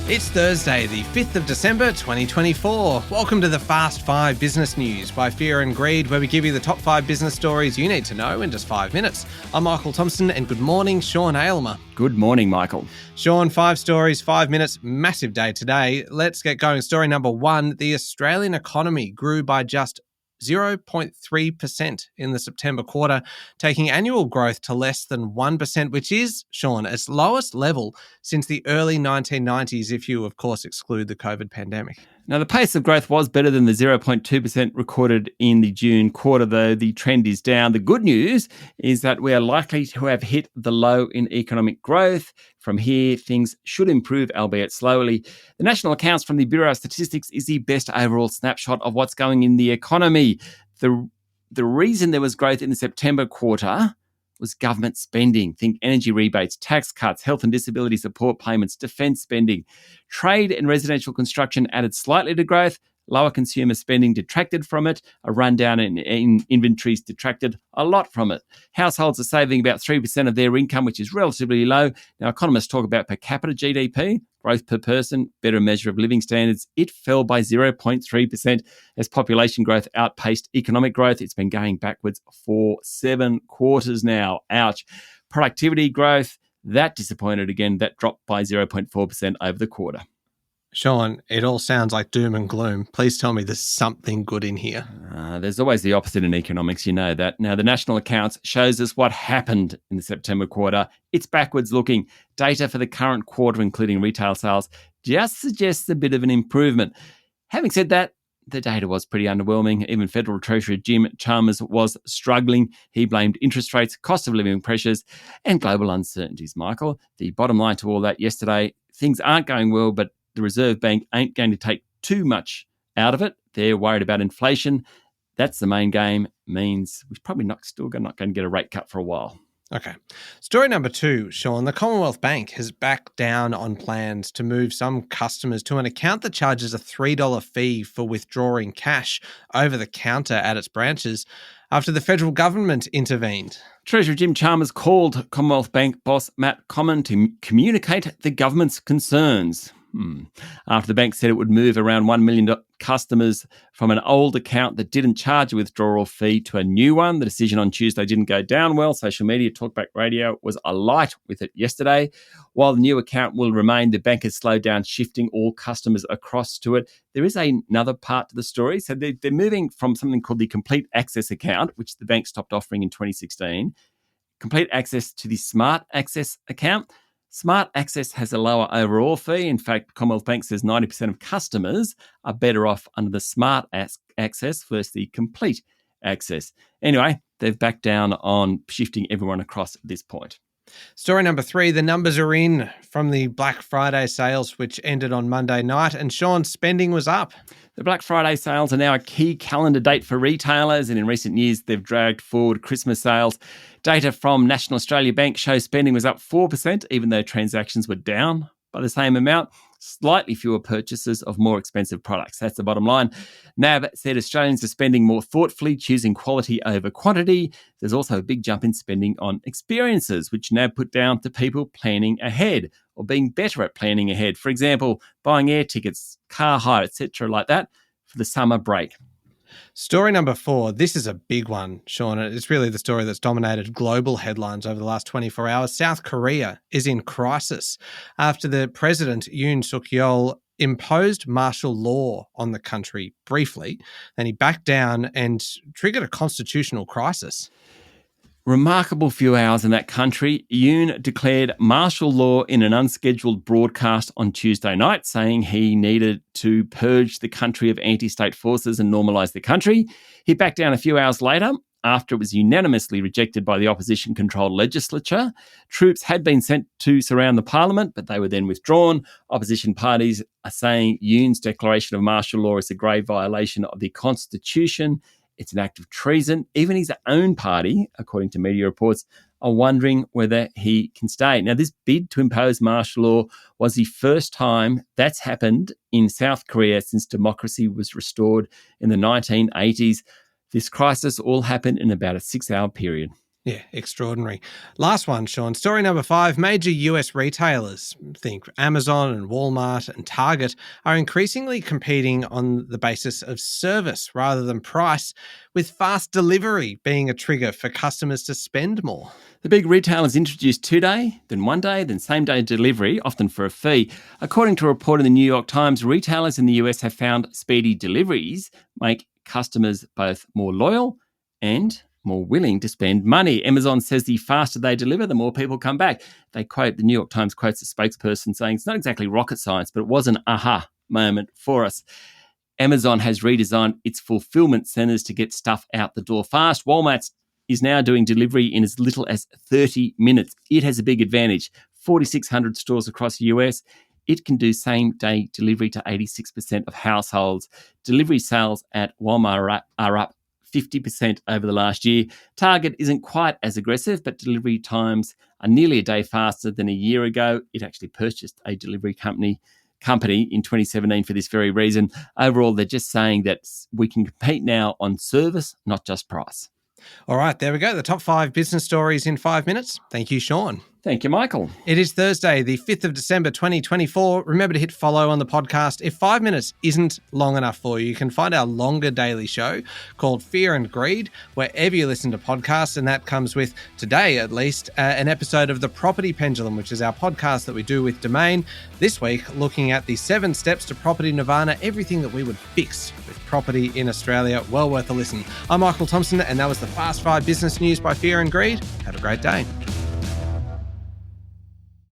It's Thursday, the 5th of December 2024. Welcome to the Fast 5 Business News by Fear and Greed, where we give you the top 5 business stories you need to know in just 5 minutes. I'm Michael Thompson, and good morning, Sean Aylmer. Good morning, Michael. Sean, 5 stories, 5 minutes, massive day today. Let's get going. Story number 1, the Australian economy grew by just 0.3% in the September quarter, taking annual growth to less than 1%, which is, Sean, its lowest level since the early 1990s, if you, of course, exclude the COVID pandemic. Now, the pace of growth was better than the 0.2% recorded in the June quarter, though the trend is down. The good news is that we are likely to have hit the low in economic growth. From here, things should improve, albeit slowly. The national accounts from the Bureau of Statistics is the best overall snapshot of what's going in the economy. The reason there was growth in the September quarter was government spending. Think energy rebates, tax cuts, health and disability support payments, defence spending. Trade and residential construction added slightly to growth. Lower consumer spending detracted from it. A rundown in inventories detracted a lot from it. Households are saving about 3% of their income, which is relatively low. Now, economists talk about per capita GDP, growth per person, better measure of living standards. It fell by 0.3% as population growth outpaced economic growth. It's been going backwards for 7 quarters now. Ouch. Productivity growth, that disappointed again. That dropped by 0.4% over the quarter. Sean, it all sounds like doom and gloom. Please tell me there's something good in here. There's always the opposite in economics, you know that. Now, the national accounts shows us what happened in the September quarter. It's backwards looking. Data for the current quarter, including retail sales, just suggests a bit of an improvement. Having said that, the data was pretty underwhelming. Even Federal Treasurer Jim Chalmers was struggling. He blamed interest rates, cost of living pressures, and global uncertainties, Michael. The bottom line to all that yesterday, things aren't going well, but the Reserve Bank ain't going to take too much out of it. They're worried about inflation. That's the main game. Means we're probably not going to get a rate cut for a while. Okay. Story number 2, Sean. The Commonwealth Bank has backed down on plans to move some customers to an account that charges a $3 fee for withdrawing cash over the counter at its branches after the federal government intervened. Treasurer Jim Chalmers called Commonwealth Bank boss Matt Comyn to communicate the government's concerns. After the bank said it would move around 1 million customers from an old account that didn't charge a withdrawal fee to a new one. The decision on Tuesday didn't go down well. Social media, talkback radio was alight with it yesterday. While the new account will remain, the bank has slowed down shifting all customers across to it. There is another part to the story. So they're moving from something called the Complete Access account, which the bank stopped offering in 2016, complete access to the Smart Access account. Smart Access has a lower overall fee. In fact, Commonwealth Bank says 90% of customers are better off under the Smart Access versus the Complete Access. Anyway, they've backed down on shifting everyone across at this point. Story number 3, the numbers are in from the Black Friday sales, which ended on Monday night, and Sean, spending was up. The Black Friday sales are now a key calendar date for retailers, and in recent years, they've dragged forward Christmas sales. Data from National Australia Bank shows spending was up 4%, even though transactions were down by the same amount. Slightly fewer purchases of more expensive products. That's the bottom line. NAB said Australians are spending more thoughtfully, choosing quality over quantity. There's also a big jump in spending on experiences, which NAB put down to people planning ahead or being better at planning ahead. For example, buying air tickets, car hire, etc. like that for the summer break. Story number 4, this is a big one, Sean. It's really the story that's dominated global headlines over the last 24 hours. South Korea is in crisis after the president, Yoon Suk-yeol, imposed martial law on the country briefly. Then he backed down and triggered a constitutional crisis. Remarkable few hours in that country. Yoon declared martial law in an unscheduled broadcast on Tuesday night, saying he needed to purge the country of anti-state forces and normalise the country. He backed down a few hours later after it was unanimously rejected by the opposition-controlled legislature. Troops had been sent to surround the parliament, but they were then withdrawn. Opposition parties are saying Yoon's declaration of martial law is a grave violation of the constitution. It's an act of treason. Even his own party, according to media reports, are wondering whether he can stay. Now, this bid to impose martial law was the first time that's happened in South Korea since democracy was restored in the 1980s. This crisis all happened in about a 6-hour period. Yeah, extraordinary. Last one, Sean. Story number 5. Major US retailers, think Amazon and Walmart and Target, are increasingly competing on the basis of service rather than price, with fast delivery being a trigger for customers to spend more. The big retailers introduced 2-day, then 1-day, then same-day delivery, often for a fee. According to a report in the New York Times, retailers in the US have found speedy deliveries make customers both more loyal and more willing to spend money. Amazon says the faster they deliver, the more people come back. The New York Times quotes a spokesperson saying it's not exactly rocket science, but it was an aha moment for us. Amazon has redesigned its fulfillment centers to get stuff out the door fast. Walmart is now doing delivery in as little as 30 minutes. It has a big advantage. 4,600 stores across the US. It can do same-day delivery to 86% of households. Delivery sales at Walmart are up 50% over the last year. Target isn't quite as aggressive, but delivery times are nearly a day faster than a year ago. It actually purchased a delivery company in 2017 for this very reason. Overall, they're just saying that we can compete now on service, not just price. All right, there we go. The top 5 business stories in 5 minutes. Thank you, Sean. Thank you, Michael. It is Thursday, the 5th of December, 2024. Remember to hit follow on the podcast. If 5 minutes isn't long enough for you, you can find our longer daily show called Fear and Greed, wherever you listen to podcasts. And that comes with, today at least, an episode of The Property Pendulum, which is our podcast that we do with Domain. This week, looking at the 7 steps to property nirvana, everything that we would fix with property in Australia. Well worth a listen. I'm Michael Thompson, and that was the Fast 5 Business News by Fear and Greed. Have a great day.